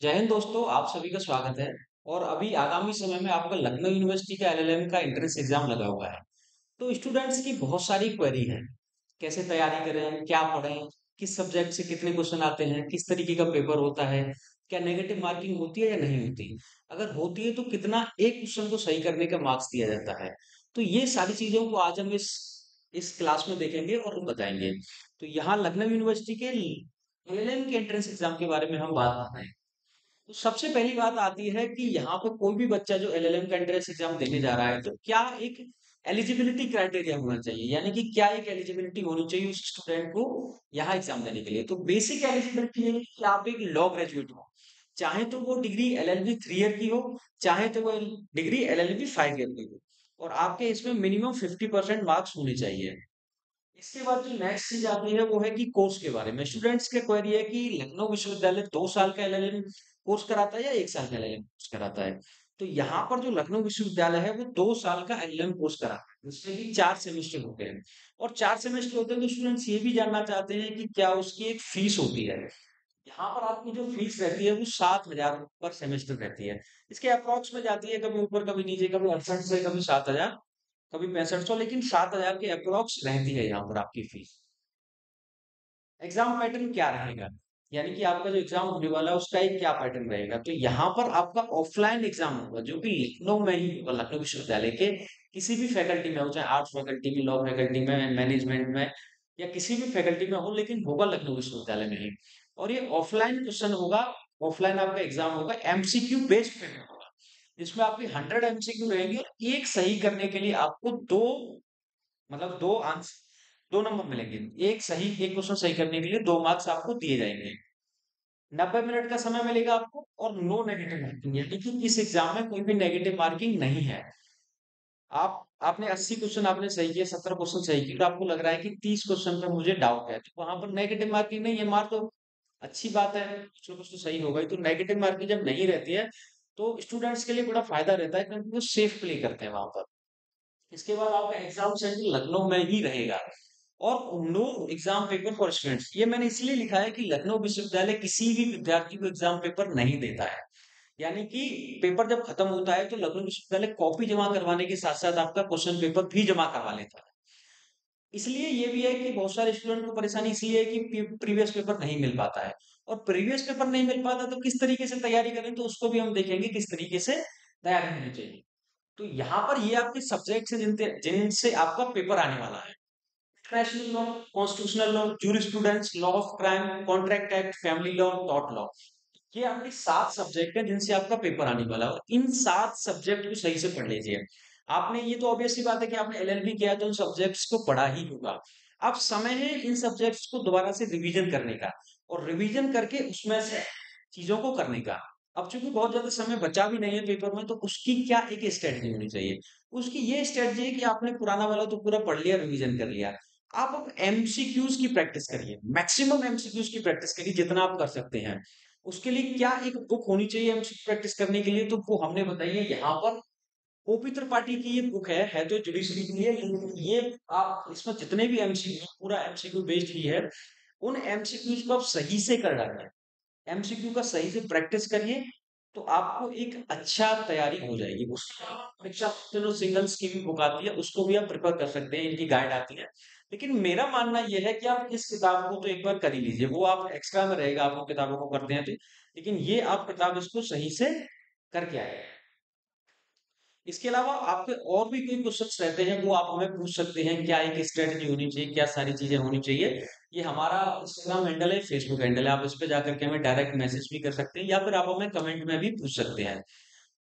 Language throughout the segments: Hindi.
जय हिंद दोस्तों, आप सभी का स्वागत है। और अभी आगामी समय में आपका लखनऊ यूनिवर्सिटी का एलएलएम का एंट्रेंस एग्जाम लगा हुआ है। तो स्टूडेंट्स की बहुत सारी क्वेरी है। कैसे तैयारी करें, क्या पढ़ें, किस सब्जेक्ट से कितने क्वेश्चन आते हैं, किस तरीके का पेपर होता है, क्या नेगेटिव मार्किंग होती है या नहीं होती, अगर होती है तो कितना एक क्वेश्चन को सही करने का मार्क्स दिया जाता है। तो ये सारी चीजों को आज हम इस क्लास में देखेंगे और बताएंगे। तो यहाँ लखनऊ यूनिवर्सिटी के एलएलएम के एंट्रेंस एग्जाम के बारे में हम बात कर रहे हैं। तो सबसे पहली बात आती है कि यहाँ पे कोई भी बच्चा जो एलएलएम का एंट्रेंस एग्जाम देने जा रहा है तो क्या एक एलिजिबिलिटी क्राइटेरिया होना चाहिए, यानी कि क्या एक एलिजिबिलिटी होनी चाहिए उस स्टूडेंट को यहाँ एग्जाम देने के लिए। तो बेसिक एलिजिबिलिटी है कि आप एक लॉ ग्रेजुएट हो, चाहे तो वो डिग्री एलएलबी 3 ईयर की हो, चाहे तो वो डिग्री एलएलबी 5 ईयर की हो, और आपके इसमें मिनिमम 50% मार्क्स होने चाहिए। इसके बाद जो नेक्स्ट चीज आती है वो है कि कोर्स के बारे में। स्टूडेंट्स की क्वेरी है कि लखनऊ विश्वविद्यालय 2 साल का एलएलएम कोर्स कराता है या 1 साल का एलएलएम कोर्स कराता है। तो यहाँ पर जो लखनऊ विश्वविद्यालय है वो 2 साल का एलएलएम कोर्स कराता है, जिसमें कि 4 सेमेस्टर होते हैं। और 4 सेमेस्टर होते हैं तो स्टूडेंट्स ये भी जानना चाहते हैं कि क्या उसकी एक फीस होती है। यहाँ पर आपकी जो फीस रहती है वो 7,000 पर सेमेस्टर रहती है। इसके अप्रोक्स में जाती है, कभी ऊपर कभी नीचे, कभी 68 से, कभी 7,000, कभी 6500, लेकिन 7,000 के अप्रोक्स रहती है यहाँ पर आपकी फीस। एग्जाम पैटर्न क्या रहेगा, यानी कि आपका जो एग्जाम होने वाला है उसका एक क्या पैटर्न रहेगा। तो यहाँ पर आपका ऑफलाइन एग्जाम होगा जो कि लखनऊ में ही होगा, लखनऊ विश्वविद्यालय के किसी भी फैकल्टी में हो, चाहे आर्ट्स फैकल्टी में, लॉ फैकल्टी में, मैनेजमेंट में, या किसी भी फैकल्टी में हो, लेकिन होगा लखनऊ विश्वविद्यालय में ही। और ये ऑफलाइन क्वेश्चन होगा, ऑफलाइन आपका एग्जाम होगा, एमसीक्यू बेस्ड पेपर होगा, जिसमें आपके 100 एमसीक्यू रहेंगे और एक सही करने के लिए आपको दो, मतलब दो आंसर, 2 नंबर मिलेंगे। एक क्वेश्चन सही करने के लिए 2 मार्क्स आपको दिए जाएंगे। 90 मिनट का समय मिलेगा आपको, और नो नेगेटिव मार्किंग, यानी कि इस एग्जाम में कोई भी नेगेटिव मार्किंग नहीं है। आपने 80 क्वेश्चन आपने सही किए, 70 क्वेश्चन सही किए, तो आपको लग रहा है कि 30 क्वेश्चन पे मुझे डाउट है, तो वहां पर नेगेटिव मार्किंग नहीं है, मार दो। अच्छी बात है, कुछ ना कुछ तो सही होगा ही। तो नेगेटिव मार्किंग जब नहीं रहती है तो स्टूडेंट्स के लिए बड़ा फायदा रहता है, क्योंकि वो सेफ प्ले करते हैं वहां पर। इसके बाद आपका एग्जाम सेंटर लखनऊ में ही रहेगा। और no exam paper for students, ये मैंने इसलिए लिखा है कि लखनऊ विश्वविद्यालय किसी भी विद्यार्थी को एग्जाम पेपर नहीं देता है। यानी कि पेपर जब खत्म होता है तो लखनऊ विश्वविद्यालय कॉपी जमा करवाने के साथ साथ आपका क्वेश्चन पेपर भी जमा करवा लेता है। इसलिए ये भी है कि बहुत सारे स्टूडेंट को परेशानी इसलिए है कि प्रीवियस पेपर नहीं मिल पाता है। और प्रीवियस पेपर नहीं मिल पाता तो किस तरीके से तैयारी करें, तो उसको भी हम देखेंगे किस तरीके से तैयारी होनी चाहिए। तो यहाँ पर ये आपके सब्जेक्ट से जिनसे आपका पेपर आने वाला है। International law, constitutional law, jurisprudence, law of crime, contract act, family law, tort law. ये आपके 7 सब्जेक्ट है जिनसे आपका पेपर आने वाला है, और इन 7 सब्जेक्ट को सही से पढ़ लीजिए। आपने, ये तो ऑब्वियस सी बात है कि आपने एलएलबी किया है तो उन सब्जेक्ट्स को पढ़ा ही होगा। अब समय है इन सब्जेक्ट्स को दोबारा से रिवीजन करने का, और रिवीजन करके उसमें से चीजों को करने का। अब चूंकि बहुत ज्यादा समय बचा भी नहीं है पेपर में, तो उसकी क्या एक स्ट्रेटजी होनी चाहिए। उसकी ये स्ट्रेटजी है कि आपने पुराना वाला तो पूरा पढ़ लिया, रिवीजन कर लिया। आप अब एमसीक्यूज की प्रैक्टिस करिए, मैक्सिमम एमसीक्यूज की प्रैक्टिस करिए जितना आप कर सकते हैं। उसके लिए क्या एक बुक होनी चाहिए एमसीक्यू प्रैक्टिस करने के लिए, तो वो हमने बताई है यहाँ पर। ओपी त्रिपाठी की ये बुक है तो जुडिशरी के लिए, लेकिन ये आप इसमें जितने भी एमसीक्यू, पूरा एमसीक्यू बेस्ड ही है। उन एमसीक्यूज को आप सही से कर डालिए, एमसीक्यू का सही से प्रैक्टिस करिए, तो आपको एक अच्छा तैयारी हो जाएगी। उसके अलावा परीक्षा चलो सिंगल्स की भी बुक आती है, उसको भी आप प्रिफर कर सकते हैं, इनकी गाइड आती है। लेकिन मेरा मानना यह है कि आप इस किताब को तो एक बार कर ही लीजिए, वो आप एक्स्ट्रा में रहेगा, आप वो किताबों को करते हैं तो। लेकिन ये आप किताब इसको सही से करके आए। इसके अलावा आपके और भी कोई क्वेश्चंस रहते हैं वो आप हमें पूछ सकते हैं, क्या एक स्ट्रेटजी होनी चाहिए, क्या सारी चीजें होनी चाहिए। ये हमारा इंस्टाग्राम हैंडल है, फेसबुक हैंडल है, आप इस पे जाकर के हमें डायरेक्ट मैसेज भी कर सकते हैं, या फिर आप हमें कमेंट में भी पूछ सकते हैं।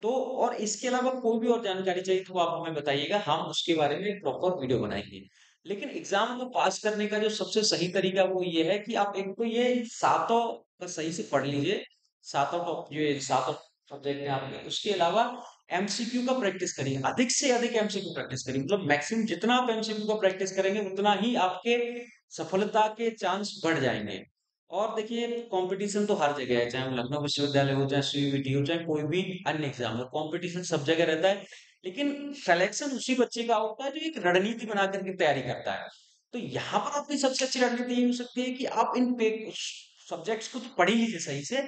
तो और इसके अलावा कोई भी और जानकारी चाहिए तो आप हमें बताइएगा, हम उसके बारे में एक प्रॉपर वीडियो बनाएंगे। लेकिन एग्जाम को पास करने का जो सबसे सही तरीका वो ये है कि आप एक तो ये सातों का सही से पढ़ लीजिए, सातों टॉप जो ये सातों सब्जेक्ट है आपके। उसके अलावा एमसीक्यू का प्रैक्टिस करिए, अधिक से अधिक एमसीक्यू प्रैक्टिस करिए, मतलब मैक्सिमम जितना आप एमसीक्यू का प्रैक्टिस करेंगे उतना ही आपके सफलता के चांस बढ़ जाएंगे। और देखिए, कंपटीशन तो हर जगह है, चाहे वो लखनऊ विश्वविद्यालय हो, चाहे सीयूईटी हो, चाहे कोई भी अन्य एग्जाम हो, कंपटीशन सब जगह रहता है। लेकिन सिलेक्शन उसी बच्चे का होता है जो एक रणनीति बना करके तैयारी करता है। तो यहाँ पर आपकी सबसे अच्छी रणनीति ये हो सकती है कि आप इन सब्जेक्ट्स को तो पढ़ ही लीजिए सही से,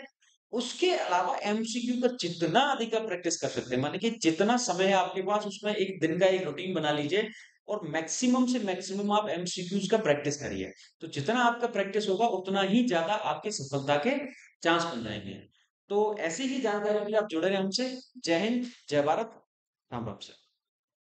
उसके अलावा एमसीक्यू का जितना अधिक आप प्रैक्टिस कर सकते हैं, माने कि जितना समय है आपके पास उसमें एक दिन का एक रूटीन बना लीजिए और मैक्सिमम से मैक्सिमम आप एमसीक्यूज का प्रैक्टिस करिए। तो जितना आपका प्रैक्टिस होगा उतना ही ज्यादा आपकी सफलता के चांस बन जाएंगे। तो ऐसी ही जानकारी के लिए आप जुड़े रहे हमसे। जय हिंद, जय भारत, राम राम से।